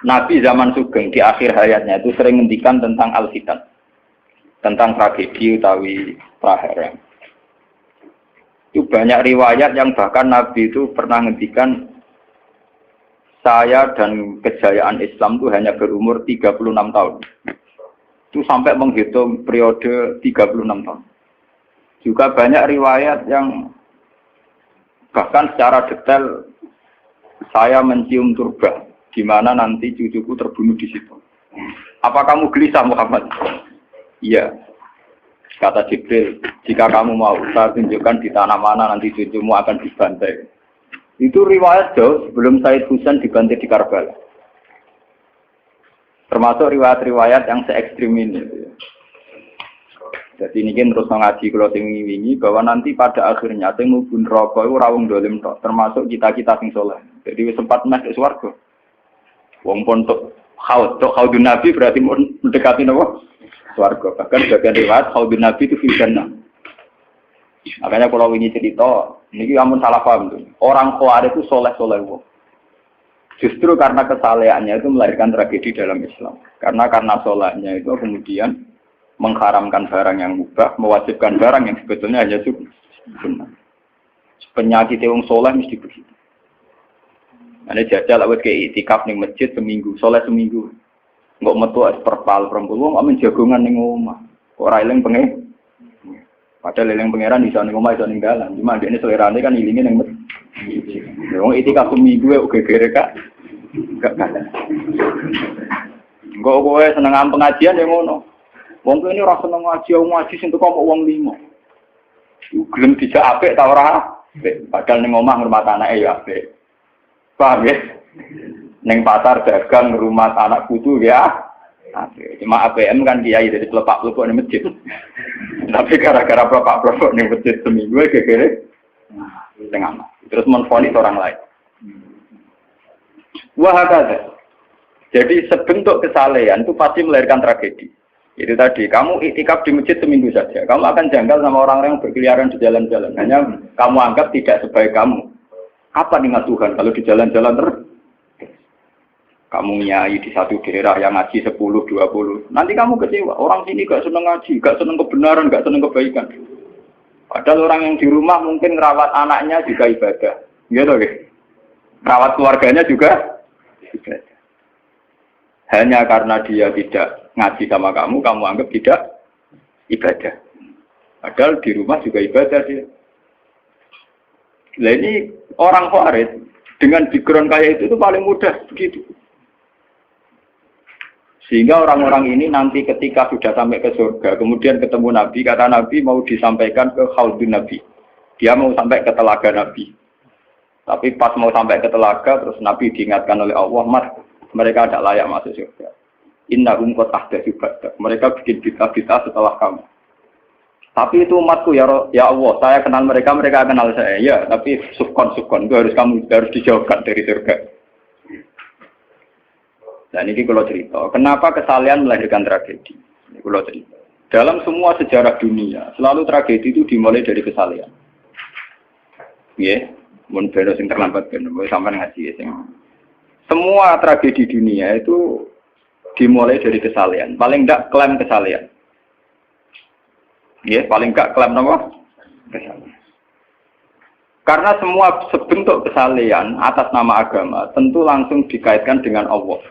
Nabi zaman Sugeng di akhir hayatnya itu sering ngendikan tentang al-fitan, tentang tragedi utawi prahara. Itu banyak riwayat yang bahkan Nabi itu pernah ngendikan saya dan kejayaan Islam itu hanya berumur 36 tahun. Itu sampai menghitung periode 36 tahun. Juga banyak riwayat yang bahkan secara detail saya mencium turba, di mana nanti cucuku terbunuh di situ. Apa kamu gelisah Muhammad? Iya. Kata Jibril, jika kamu mau, saya tunjukkan di tanah mana nanti cucumu akan dibantai. Itu riwayat jauh sebelum Said Husain dibantai di Karbala. Termasuk riwayat-riwayat yang se-ekstrim ini. Jadi ini terus mengaji kalau tinggi-tinggi bahwa nanti pada akhirnya sing mubun rokok itu rawung dolim tok, termasuk kita-kita sing soleh. Jadi sempat mas ke swarga. Wong pontok haudun Nabi berarti mendekati nopo swarga. Bahkan bagian riwayat haudun Nabi itu fil jannah. Makanya kalau ini cerita, ini amun salah paham tuh. Orang Khawarij itu soleh-soleh wong. Justru karena kesalehannya itu melahirkan tragedi dalam Islam. Karena solehnya itu kemudian mengharamkan barang yang mubah, mewajibkan barang yang sebetulnya hanya sunnah. Penyakit wong soleh mesti begitu. Ane jajal awet ke itikaf ning masjid seminggu, soleh seminggu. Enggak metu perpal perempuan wong amen jagongan ning omah. Ora eling pengen. Padahal eling pangeran iso ning omah iso ning dalan. Cuma dekne selerane kan ilinge ning masjid. Wong itikaf seminggu kok gegere Kak. Enggak kalah. Enggak kowe seneng pengajian ya ngono. Wong ini ora seneng ngaji sing teko kok wong limo. Gelem dijak apik ta ora? Padahal ning omah ngurmat anake ya apik. Paham ya? Ning pasar dagang rumah anak putu ya. Cuma APM kan kiai dari pelepak-pelepok di masjid. Tapi gara-gara pelepak-pelepok di masjid seminggu gegere setengah. Terus menfonis orang lain. Wah ada. Jadi sebentuk kesalehan itu pasti melahirkan tragedi. Itu tadi, kamu iktikaf di masjid seminggu saja. Kamu akan janggal sama orang-orang yang berkeliaran di jalan-jalan. Hanya kamu anggap tidak sebaik kamu. Apa nikmat Tuhan kalau di jalan-jalan terus? Kamu nyai di satu daerah yang ngaji 10, 20. Nanti kamu kecewa. Orang sini gak seneng ngaji, gak seneng kebenaran, gak seneng kebaikan. Padahal orang yang di rumah mungkin ngerawat anaknya juga ibadah. Gitu ya? Ngerawat keluarganya juga ibadah. Hanya karena dia tidak ngaji sama kamu anggap tidak ibadah. Padahal di rumah juga ibadah dia. Nah ini orang Khawarij dengan background kayak itu paling mudah begitu. Sehingga orang-orang ini nanti ketika sudah sampai ke surga, kemudian ketemu Nabi, kata Nabi mau disampaikan ke Khaudun Nabi. Dia mau sampai ke telaga Nabi. Tapi pas mau sampai ke telaga, terus Nabi diingatkan oleh Allah, Mas, mereka tidak layak masuk surga. Innahum qad ahdatsu ba'dak. Mereka bikin bid'ah setelah kamu. Tapi itu umatku ya Allah, saya kenal mereka, mereka kenal saya. Ya, tapi sukon itu harus dijauhkan dari surga. Dan ini kalau cerita, kenapa kesalehan melahirkan tragedi? Ini kalau cerita. Dalam semua sejarah dunia, selalu tragedi itu dimulai dari kesalehan. Ya, mun bener sing terlambat ben sampean ngaji sing. Semua tragedi dunia itu dimulai dari kesalehan. Paling enggak klaim kesalehan. Ya, paling enggak klaim apa? Kesalehan. Karena semua sebentuk kesalehan atas nama agama tentu langsung dikaitkan dengan Allah.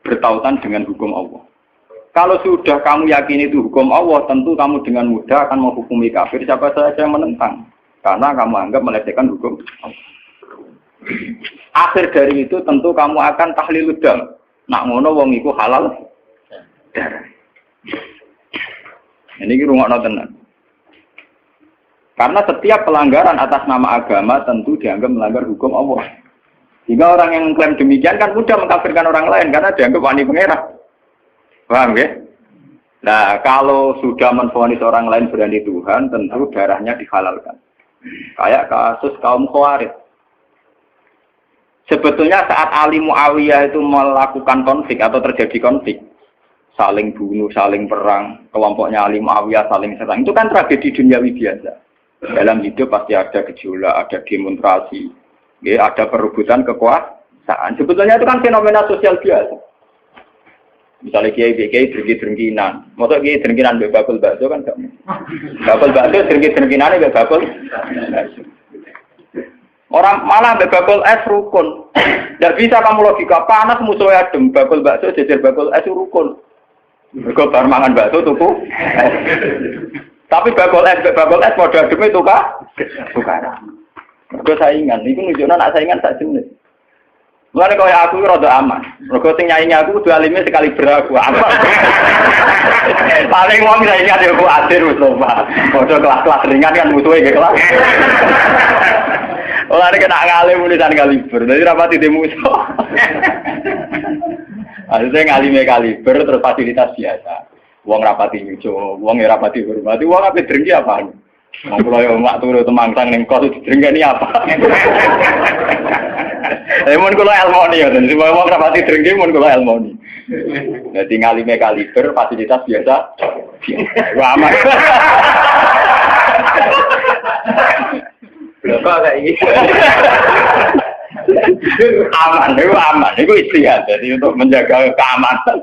Bertautan dengan hukum Allah. Kalau sudah kamu yakin itu hukum Allah, tentu kamu dengan mudah akan menghukumi kafir siapa saja yang menentang. Karena kamu anggap melecehkan hukum Allah. Akhir dari itu tentu kamu akan tahlil dam. Nak ngono wong iku halal darah. Ini rungokno tenan. Karena setiap pelanggaran atas nama agama tentu dianggap melanggar hukum Allah. Jika orang yang mengklaim demikian kan mudah mengkafirkan orang lain karena dianggap wani pangeran. Paham ya? Nah, kalau sudah menvonis orang lain berani Tuhan, tentu darahnya dihalalkan. Kayak kasus kaum Khawarij. Sebetulnya saat Ali Muawiyah itu melakukan konflik atau terjadi konflik, saling bunuh, saling perang, kelompoknya Ali Muawiyah saling serang, itu kan tragedi duniawi biasa. Dalam hidup pasti ada gejolak, ada demonstrasi, ya, ada perebutan kekuasaan. Sebetulnya itu kan fenomena sosial biasa. Misalnya kiai drengki-drengkinan. Masa kiai drengkinan bakul bakso kan gak mungkin. Bakul bakso drengki-drengkinannya bakul bakso. Orang malah bakul es rukun. Tidak bisa kamu logika panas musuhnya adem. Bakul bakso jejer bakul es rukun. Mereka bar mangan bakso tuku. Tapi bakul es pada adem itu tukaran. Mereka saingan. Itu nunjuknya nak saingan tak jenis. Mulane koyo aku rada aman. Mergo sing nyaingi aku kudu alime sekali beraku aman. Paling wong saiki ada aku adir wis lho, Pak. Padha kelas-kelas ringan kan musuhe nggih kelas. Ora kena ngalim tulisan kaliber. Dadi rapati di musuh. Ada ngalime kaliber terus fasilitas biasa. Wong rapati nyucu, wong rapati hormati, wong ape drengki apaan? Wong kula yo mak turu temangsang ning kos drengkeni apa? Mun kula elmoni ya, semua wong rapati drengki mun kula elmoni. Dadi ngalime kaliber fasilitas biasa. Wah aman. Kok kayak gitu. Aman, itu istihad. Jadi untuk menjaga keamanan.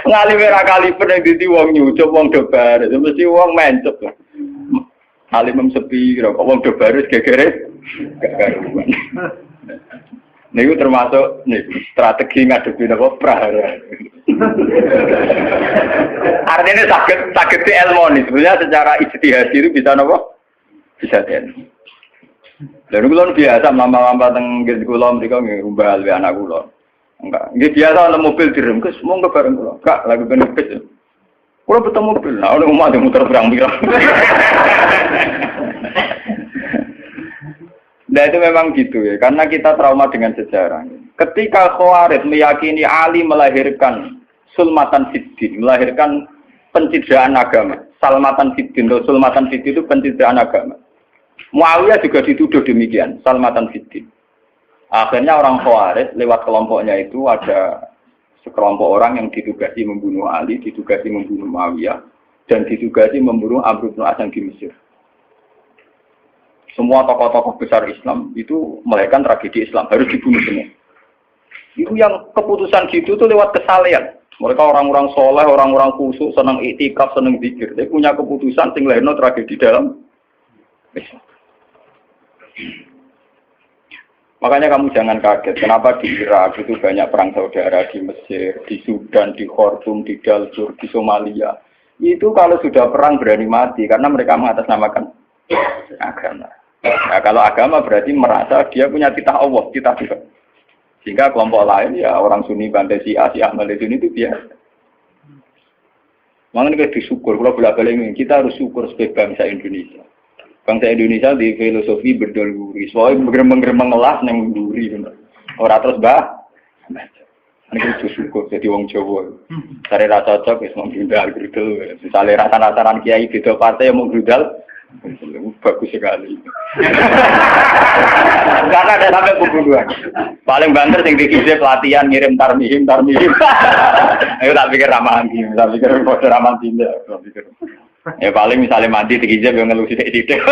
Ngalime ra kaliber nek dadi wong nyucup wong dobar, mesti wong mencep. Alim sepi kok wong dobar gegere gak karuan. Niku termasuk strategi ngadepi napa prahara. Artinya sakit di elmoni. Sebenarnya secara ijtihad itu bisa napa? Bisa ten. Lalu kulon biasa mama-mama teng kula mriko ngumbal we anak kula. Enggak, nggih biasa ana mobil direm kes monggo bareng kula. Kak, lagi ben kes. Kula betul mobil. Nah, ono omah muter berang-birang. Nah itu memang gitu ya, karena kita trauma dengan sejarah. Ketika Khawarij meyakini Ali melahirkan sulmatan fiddin, melahirkan pencitraan agama. Salmatan fiddin, sulmatan fiddin itu pencitraan agama. Muawiyah juga dituduh demikian, salmatan fiddin. Akhirnya orang Khawarij lewat kelompoknya itu ada sekelompok orang yang ditugasi membunuh Ali, ditugasi membunuh Muawiyah, dan ditugasi membunuh Amr bin As di Mesir. Semua tokoh-tokoh besar Islam itu melahirkan tragedi Islam, harus dibunuh semua. Itu yang keputusan gitu itu lewat kesalehan. Mereka orang-orang soleh, orang-orang khusyuk, senang iktikaf, senang zikir. Dia punya keputusan sing lahirno tragedi dalam Islam. Makanya kamu jangan kaget, kenapa di Irak itu banyak perang saudara, di Mesir, di Sudan, di Khartoum, di Darfur, di Somalia. Itu kalau sudah perang berani mati, karena mereka mengatasnamakan agama. Nah, kalau agama berarti merasa dia punya titah Allah, titah Tuhan. Sehingga kelompok lain ya orang Sunni bantai Syiah, Syiah Sunni itu biasa. Makanya kita disyukur, kalau bolak-balik kita harus syukur sebagai bangsa Indonesia. Bangsa Indonesia di filosofi berdoluri, soalnya bergerembang ngelas neng duri, orang terus ini kita syukur jadi wong Jawa. Cari rasa cocok, mau grudal, misalnya rasa-rasaan kiai beda partai yang mau grudal. Bagus sekali. Karena ada sampai pembunuhan. Paling banter sing dikise pelatihan ngirim tarmihim. Ayo tak pikir ramanti, tak pikir kode ramanti ndak. Ya paling misalnya mati dikise yang ngelusi titik.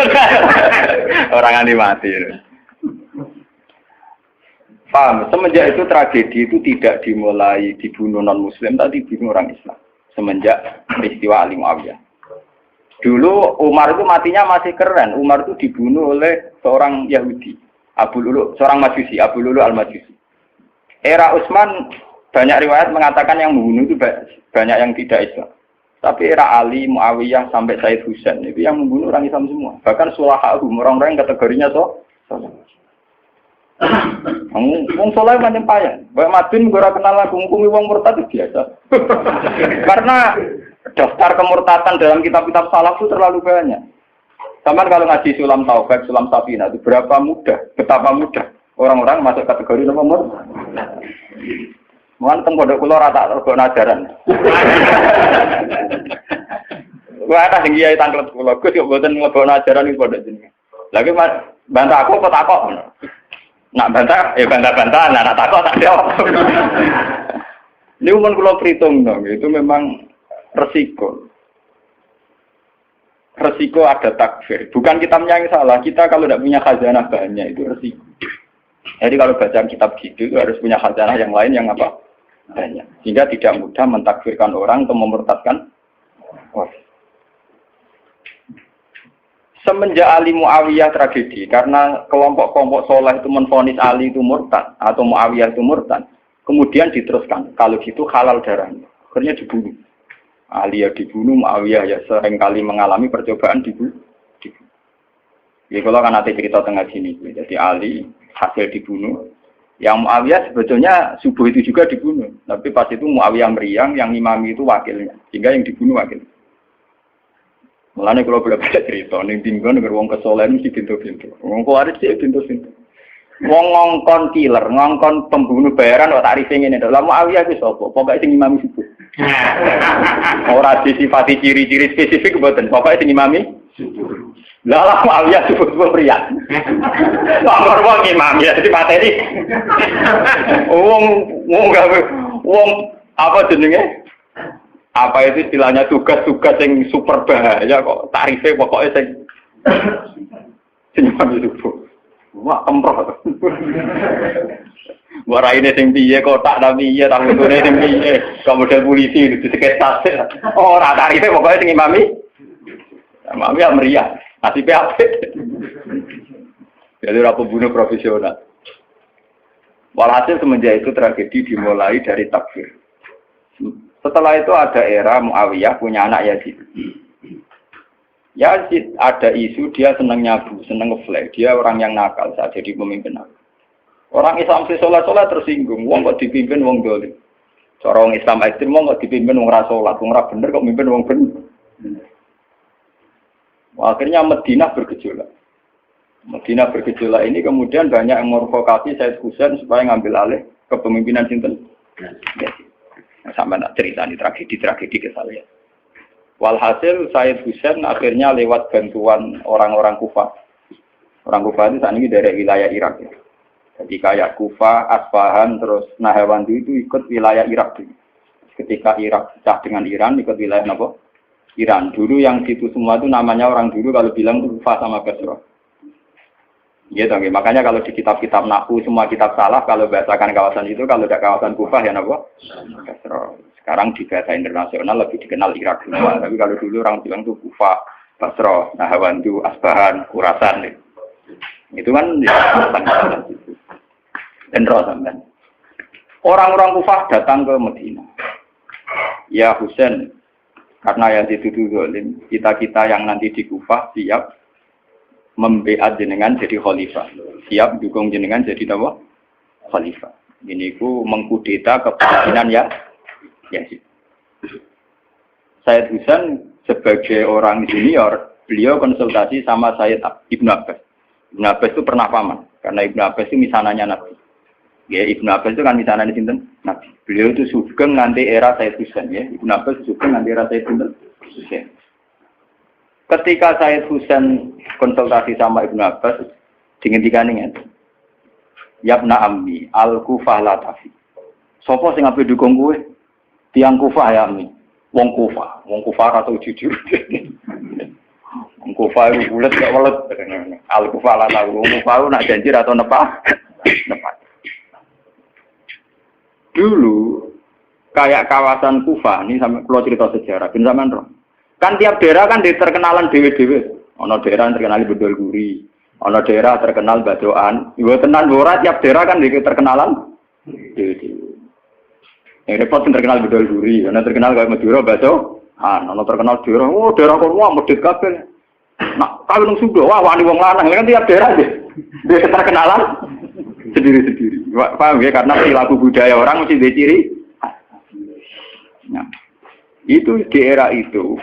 Orang anti mati. Paham? Semenjak itu tragedi itu tidak dimulai dibunuh non Muslim, tapi dibunuh orang Islam. Semenjak peristiwa Ali Muawiyah. Dulu Umar itu matinya masih keren. Umar itu dibunuh oleh seorang Yahudi, Abu Lulu, seorang Majusi, Abu Lulu al-Majusi. Era Utsman banyak riwayat mengatakan yang membunuh itu banyak yang tidak Islam. Tapi era Ali, Muawiyah sampai Said Husain itu yang membunuh orang Islam semua. Bahkan sulahahum, orang-orang yang kategorinya wong soleh macam payah. Baik Madin ora kenal lagu ngukumi wong murtad itu biasa. Karena daftar kemurtatan dalam kitab-kitab salaf itu terlalu banyak. Sama kalau ngaji Sulam Taufik, Sulam Safina itu betapa mudah orang-orang masuk kategori nomor. Mohon teng pondok kula rata rego ajaran. Wah ada sing kiai tanglet kula, Gus yo mboten mlebu ajaran iki pondok jenengan. Lagi bantah aku apa takok? Nak bantah, ya bantah-bantah, nak takut tak jawab. Ini umum kalau perhitung dong, itu memang resiko. Resiko ada takfir. Bukan kitabnya yang salah, kita kalau tidak punya khazanah banyak itu resiko. Jadi kalau baca kitab gitu itu harus punya khazanah yang lain yang apa? Banyak. Sehingga tidak mudah mentakfirkan orang atau memurtadkan orang. Semenjak Ali Muawiyah tragedi, karena kelompok-kelompok soleh itu menvonis Ali itu murtad atau Muawiyah itu murtad, kemudian diteruskan, kalau gitu halal darahnya, akhirnya dibunuh. Ali ya dibunuh, Muawiyah ya seringkali mengalami percobaan dibunuh. Ya kalau kan nanti cerita tengah sini, jadi Ali hasil dibunuh, yang Muawiyah sebetulnya subuh itu juga dibunuh, tapi pas itu Muawiyah meriang, yang imami itu wakilnya, sehingga yang dibunuh wakil. Mulane kalau boleh baca cerita, ning dinggon nek wong kesolen mesti pintu-pintu. Wong kuwaris sih pintu-pintu. Wong ngongkon killer, ngongkon pembunuh bayaran kok tarife ngene to. Lah Muawiyah ku sapa? Pokoke sing imami subuh. Ora disifati ciri-ciri spesifik mboten, pokoke sing imami subuh. Lah Muawiyah subuh priat. Nomor wong imami dadi materi. Wong apa jenenge? Apa itu istilahnya tugas-tugas yang super bahaya kok tarifnya pokoknya senyum itu wah kemproh wara ini sing piye kotak tapi iya tak betulnya sing piye kemudian polisi itu sekitar ora tarifnya pokoknya sing imami ya meriah nasibnya apa jadi orang pembunuh profesional. Walhasil semenjak itu tragedi dimulai dari takfir. Setelah itu ada era Muawiyah punya anak Yazid. Yazid ada isu dia senang nyabu, senang ngeflek. Dia orang yang nakal saat jadi pemimpin. Orang Islam sholat tersinggung. Wong kok dipimpin wong dolim. Orang Islam ekstrem wong kok dipimpin wong ra sholat, wong ra bener kok mimpin wong bener. Akhirnya Madinah bergejolak. Madinah bergejolak ini kemudian banyak yang mervokasi Said Husain supaya ngambil alih kepemimpinan sinten. Yazid. Sama nak cerita di tragedi ke saya. Walhasil Said Husain akhirnya lewat bantuan orang-orang Kufah. Orang Kufah itu saat ini dari wilayah Irak. Ya. Jadi kayak Kufah, Asfahan, terus Nahrawan itu ikut wilayah Irak. Ketika Irak pecah dengan Iran, ikut wilayah apa? Iran. Dulu yang situ semua itu namanya orang dulu kalau bilang itu Kufah sama Basra. Gitu, makanya kalau di kitab-kitab Nahwu semua kitab salah kalau bahasakan kawasan itu kalau tidak kawasan Kufah ya apa? Basra. Sekarang di bahasa internasional lebih dikenal Irak semua. Tapi kalau dulu orang bilang itu Kufah, Basra, Nahrawan itu Asbahan, Khurasan. Itu kan dan sampean. Orang-orang Kufah datang ke Madinah. Ya Husain, karena yang dituduh zalim, kita-kita yang nanti di Kufah siap membeat jenengan jadi khalifah, siap dukung jenengan jadi apa? Khalifah. Ini ku mengkudeta kepemimpinan ya Yazid. Said Husain sebagai orang junior, beliau konsultasi sama Sayyid Ibnu Abbas. Ibnu Abbas itu pernah paman, karena Ibnu Abbas itu misananya Nabi. Ya Ibnu Abbas itu kan misananya sinten Nabi. Beliau itu sugeng nanti era Said Husain ya. Ibnu Abbas sugeng nanti era Said Husain. Ketika Said Husain konsultasi sama Ibnu Abbas, dihentikan ini. Yabna ammi, al-Kufah la tafi. Sopo sing ape dukung kowe? Tiang Kufah ya ammi. Wong Kufah atau jujur. Wong Kufah itu bulet gak welet. Al-Kufah la tafi. Wong Kufah nak janji atau nepak. Dulu kayak kawasan Kufah, ini sampai kalau cerita sejarah, bin sampean roh. Kan tiap daerah kan diterkenalan dewe-dewe. Ono daerah terkenal Bedol Guri, ono daerah terkenal Badoan. Ibu tenan ora tiap daerah kan diterkenalan dewe-dewe. Yang repot terkenal Bedol Guri, ono terkenal kayak Madura Badoan, ono terkenal daerah, oh daerah kono medhit kabeh. Nah, kalau nang Sunda, wah wani wong lanang kan tiap daerah dia terkenalan sendiri-sendiri. Paham ya? Karena perilaku budaya orang mesti ada ciri. Nah, itu di era itu.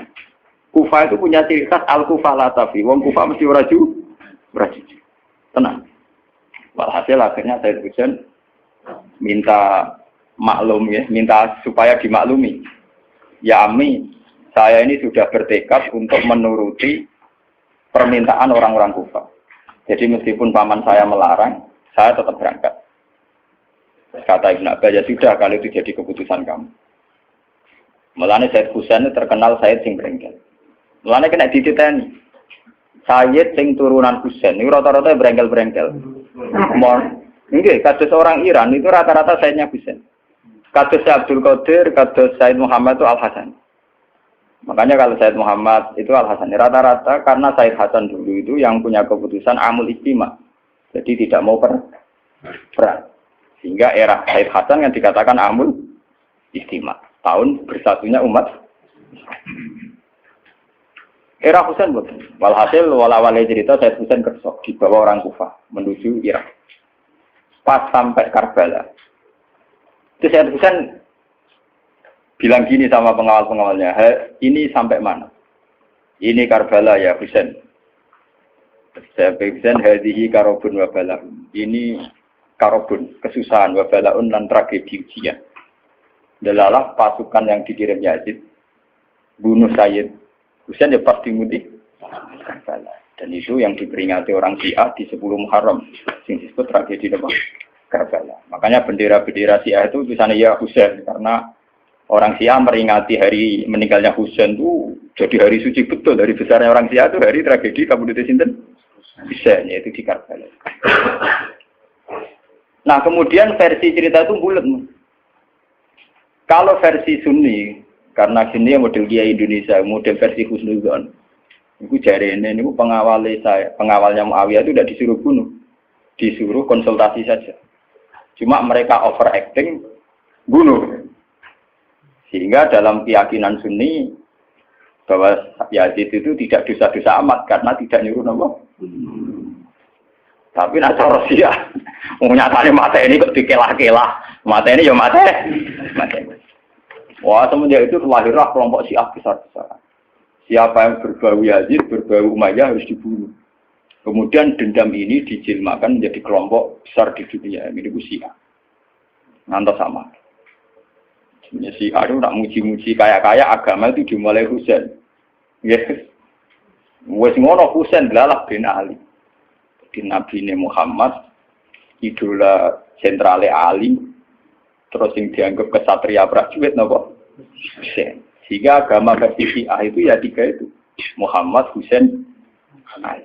Kufah itu punya ciri khas al-Kufah la tafi. Wong Kufah mesti ora jujur. Tenang. Walhasil akhirnya Said Husain minta maklum ya, minta supaya dimaklumi. Ya Ami, saya ini sudah bertekad untuk menuruti permintaan orang-orang Kufah. Jadi meskipun paman saya melarang, saya tetap berangkat. Kata Ibnu Abbas, ya sudah kalau itu jadi keputusan kamu. Mulane Said Husain terkenal Said sing brengkel. Mulane kena dititeni. Said sing turunan Husain niku rata-rata brengkel-brengkel. Enggak, kados orang Iran itu rata-rata Sayyidnya Husain. Kados Abdul Qadir, kados Sayyid Muhammad itu Al-Hasan. Makanya kalau Sayyid Muhammad itu Al-Hasan, rata-rata karena Sayyid Hasan dulu itu yang punya keputusan amul istima. Jadi tidak mau perang. Sehingga era Sayyid Hasan yang dikatakan amul istima. Tahun bersatunya umat. Era Husain betul. Walhasil wala-wala cerita Sayyid Husain kersok dibawa orang Kufah menuju Irak. Pas sampai Karbala. Itu Sayyid Husain bilang gini sama pengawal-pengawalnya, ini sampai mana? Ini Karbala ya Husain. Saya Husain hadihi karobun wabalahun. Ini karobun, kesusahan wabalaun dan tragedi ujian. Delalah pasukan yang dikirim Yazid bunuh Sayyid Husain ya pasti mudik Karbala. Dan itu yang diperingati orang Syiah di 10 Muharram, yang disebut tragedi Karbala. Makanya bendera-bendera Syiah itu tulisannya ya Husain, karena orang Syiah meringati hari meninggalnya Husain itu jadi hari suci betul. Dari besarnya orang Syiah itu hari tragedi Kabupaten Sinten Husain, yaitu di Karbala. Nah kemudian versi cerita itu bulat. Kalau versi Sunni, karena sini model Kiai Indonesia, model versi Husnudzon. Itu jari ini pengawalnya Muawiyah itu tidak disuruh bunuh, disuruh konsultasi saja. Cuma mereka overacting bunuh. Sehingga dalam keyakinan Sunni bahwa Yazid itu tidak dosa-dosa amat karena tidak nyuruh nama. Tapi nak Rusia, nyatanya mata ini kok dikelah-kelah, mata ini ya mata. Wah semenjak itu lahirlah kelompok Syiah besar-besaran. Siapa yang berbau Yazid, berbau Umayyah harus dibunuh. Kemudian dendam ini dijilmakan menjadi kelompok besar di dunia, ini Syiah. Ngantos sama. Syiah itu nak muji-muji kaya-kaya agama itu dimulai Husain. Yes. Wes ngono Husain lalah bin Ali. Di Nabi Muhammad, idola sentrale Ali, terus yang dianggap kesatria prajurit napa? Husain. Sehingga agama versi Syiah itu ya 3 itu. Muhammad, Husain, Ali.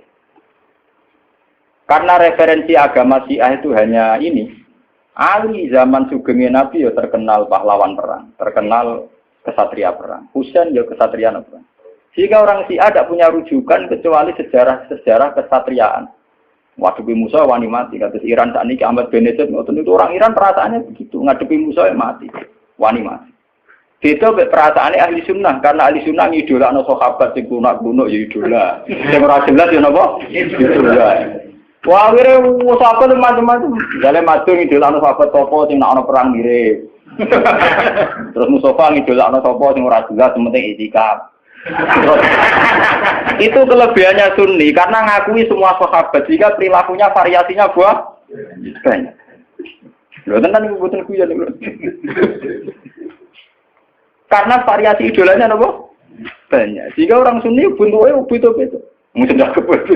Karena referensi agama Syiah itu hanya ini. Ali zaman sugengnya Nabi ya terkenal pahlawan perang, terkenal kesatria perang. Husain ya kesatria perang. Sehingga orang Syiah tidak punya rujukan kecuali sejarah kesatriaan. Ngadepi Musa wani mati. Kata Iran saat ini Ahmad Benedek itu orang Iran perasaannya begitu. Ngadepi Musa yang mati, wani mati. Beda perasaannya ahli sunnah, karena ahli sunnah ngidola no sahabat sing kuno ya idola. Sing ora jelas ya napa? Idola. Wah, akhirnya sahabat macam-macam. Jale madun ngidola no sahabat topo sing nak ono perang mirip. Terus Mustafa ngidola no topo sing ora jelas penting itikaf. Itu kelebihannya Sunni karena ngakui semua sahabat jika perilakunya variasinya banyak. Lho tenan iku boten kuyon lho. Karena variasi idolanya apa? Banyak. Jika orang Sunni bentuknya beda-beda. Mungkin tidak beda.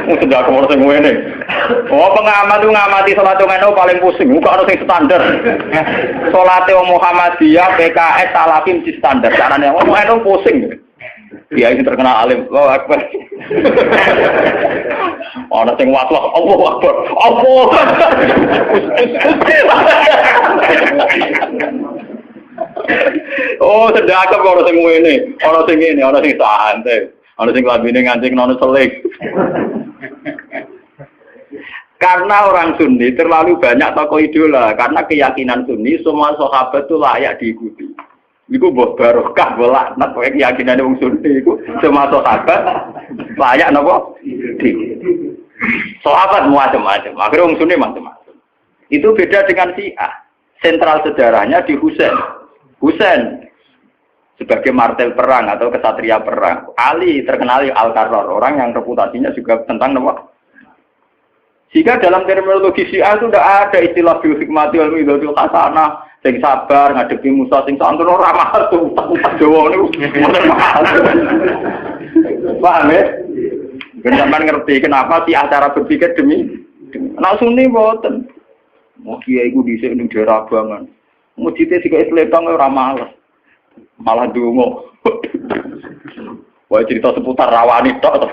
Mungkin tidak orang sing ngene. Oh, pengamat itu ngamati salat ngono paling pusing. Muka orang sing standar. Salat Muhammadiyah, PKS, Salafim di standar. Carane wong ngono pusing. Dia ini terkenal alim. Allahu Akbar. Ana sing waswas, Allahu Akbar. Allah. Oh, sedekah kok ora sing ngene, ana sing ngene, ana sing santai, ana sing lambene ngancing nono selik. Karena orang Sunni terlalu banyak tokoh idola, karena keyakinan Sunni semua sahabat itu layak diikuti. Iku mbah barokah laknat kowe keyakinane wong Sunni iku semua sahabat layak napa? Diikuti. Sahabat macam-macam, akhirnya wong Sunni macam-macam. Itu beda dengan Syiah. Sentral sejarahnya di Husain. Husain sebagai martel perang atau kesatria perang. Ali terkenal Al-Qarrar, orang yang reputasinya juga tentang nama. Jika dalam terminologi Syiah itu tidak ada istilah bil hikmati wal mau'izatil hasanah, sing sabar ngadepi Musa sing santun ora mahal tuh utak Jawa niku. Paham ya? Sampeyan ngerti kenapa sih acara berpikir demi nek Sunni mboten. Mau kiai iku dhisik ning daerah Abangan. Mujite sik kaya sletong ora males. Malah ndonga. cerita seputar rawani tok.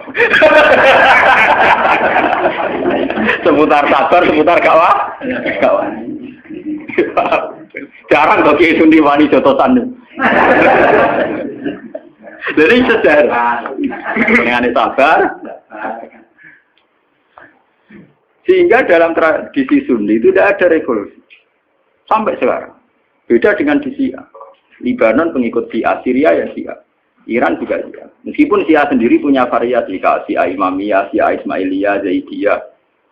Seputar sabar, seputar kawan. Jarang kok Kiai Sundi wani jotosan. Jadi sejarah dengan sabar. Sehingga dalam tradisi Sunni itu tidak ada revolusi. Sampai sekarang. Beda dengan di Syiah. Libanon pengikut Syiah, Syria ya Syiah. Iran juga Syiah. Meskipun Syiah sendiri punya variasi, Syiah Imamiyah, Syiah Ismailiyah, Zaidiyah,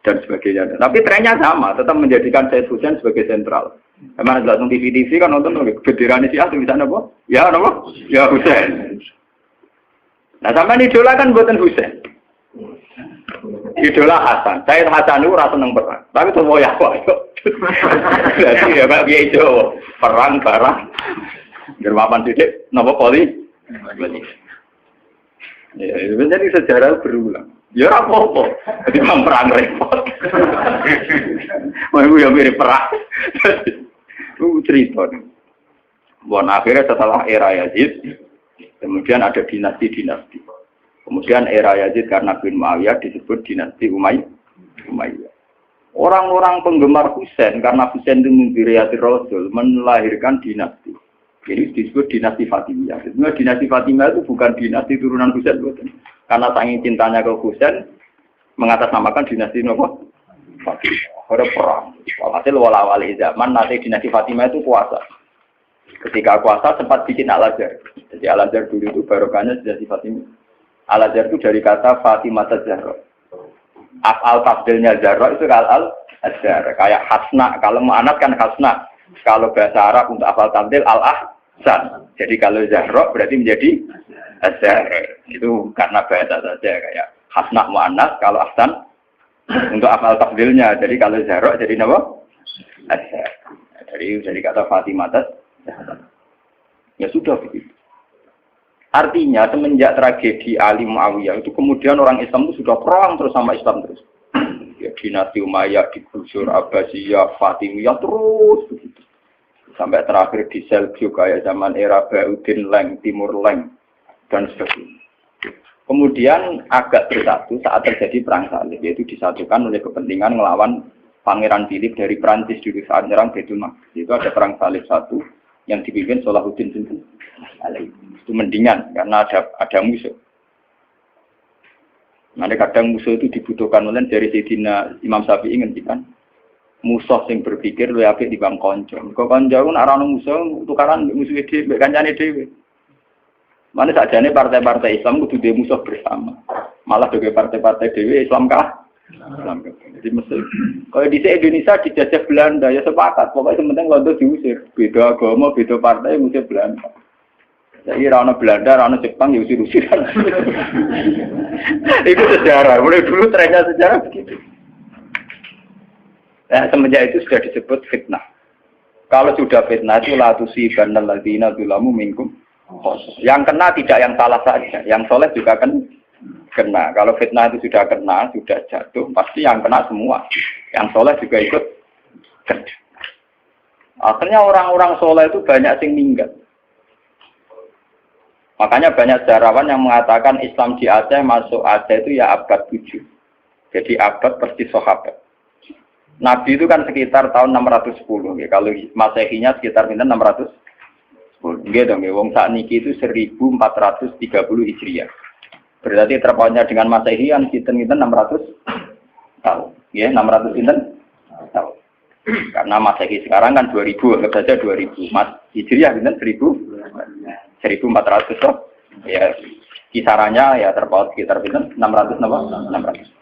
dan sebagainya. Tapi trennya sama, tetap menjadikan Said Hussein sebagai sentral. Emang ada nonton TV kan nonton bendera Syiah tulisannya apa? Ya apa? Ya Hussein. Nah sampai idola kan buatan Hussein. Idola Hasan. Said Hasan itu rasa seneng perang. Tapi semua ya kok. Jadi ya Pak Kiai Jawa perang barang. Germapan sidik, nopo poli. Ya, jadi sejarah berulang. Ya apa-apa. Jadi perang repot. Mau yang mirip perang. Itu cerita. Bon akhirnya setelah era Yazid, kemudian ada dinasti-dinasti. Kemudian era Yazid karena bin Muawiyah disebut dinasti Umayyah. Orang-orang penggemar Husain karena Husain itu mimpi Rasul melahirkan dinasti. Jadi disebut dinasti Fatimiyah. Sebenarnya dinasti Fatimiyah itu bukan dinasti turunan Husain, karena saking cintanya ke Husain mengatasnamakan dinasti apa? Fatimiyah. Ada perang. Walhasil wala-wali zaman nanti dinasti Fatimiyah itu kuasa. Ketika kuasa sempat bikin Al-Azhar. Jadi Al-Azhar dulu itu barokahnya dinasti Fatimiyah. Al-Azhar itu dari kata Fatimah Zahra. Af'al tafdilnya Zahra itu Al-Azhar. Kayak Hasna. Kalau mu'anat kan Hasna. Kalau bahasa Arab untuk afal tafdil Al-Ahsan. Jadi kalau Zahra berarti menjadi Azhar. Itu karena bahasa saja kayak Hasna mu'anat. Kalau Ahsan untuk afal tafdilnya. Jadi kalau Zahra jadi apa? Azhar. Jadi kata Fatimah Zahra. Ya sudah begitu. Artinya semenjak tragedi Ali Muawiyah itu kemudian orang Islam itu sudah perang terus sama Islam terus. Ya dinasti Umayyah digusur, Abbasiyah, Fatimiyah terus begitu. Sampai terakhir di Seljuk kayak zaman era Bauddin Leng, Timur Leng dan sebagainya. Kemudian agak bersatu saat terjadi perang salib, yaitu disatukan oleh kepentingan melawan Pangeran Philip dari Prancis dulu saat menyerang Baitul Maqdis. Itu ada perang salib satu yang dipimpin Salahuddin Alaih. Itu mendingan karena ada musuh. Nanti kadang musuh itu dibutuhkan oleh dari Sayyidina Imam Syafi'i ngendikan musuh yang berpikir luwih apik dibanding kanca. Kok kanca ku nek ana musuh tukaran musuh dhewe, kancane dhewe. Mane sakjane partai-partai Islam kudu duwe musuh bersama. Malah dhewe partai-partai dhewe Islam kah? Islam. Jadi mesti kalau di Indonesia dijajah Belanda ya sepakat, pokoknya penting Londo diusir. Beda agama, beda partai musir Belanda. Jadi rana Belanda, rana Jepang ya usir-usiran. Itu sejarah. Mulai dulu trennya sejarah begitu. Nah, semenjak itu sudah disebut fitnah. Kalau sudah fitnah itu la tusibanal ladzina dzalamu minkum. Yang kena tidak yang salah saja, yang soleh juga kan kena. Kalau fitnah itu sudah kena, sudah jatuh, pasti yang kena semua. Yang soleh juga ikut kena. Akhirnya orang-orang soleh itu banyak yang minggat. Makanya banyak sejarawan yang mengatakan Islam di Aceh masuk Aceh itu ya abad 7. Jadi abad persis sahabat. Nabi itu kan sekitar tahun 610. Ya. Kalau Masehinya sekitar 610. Gitu dong, ya. Wong sakniki itu 1430 Hijriah. Berarti terpautnya dengan Masehi yang kita 600 tahun. Ya, 600 tahun. Karena Masehi sekarang kan 2000, anggap saja 2000. Mas Hijriah kan 1400 toh. Ya, kisarannya ya terpaut sekitar 600 apa? 600.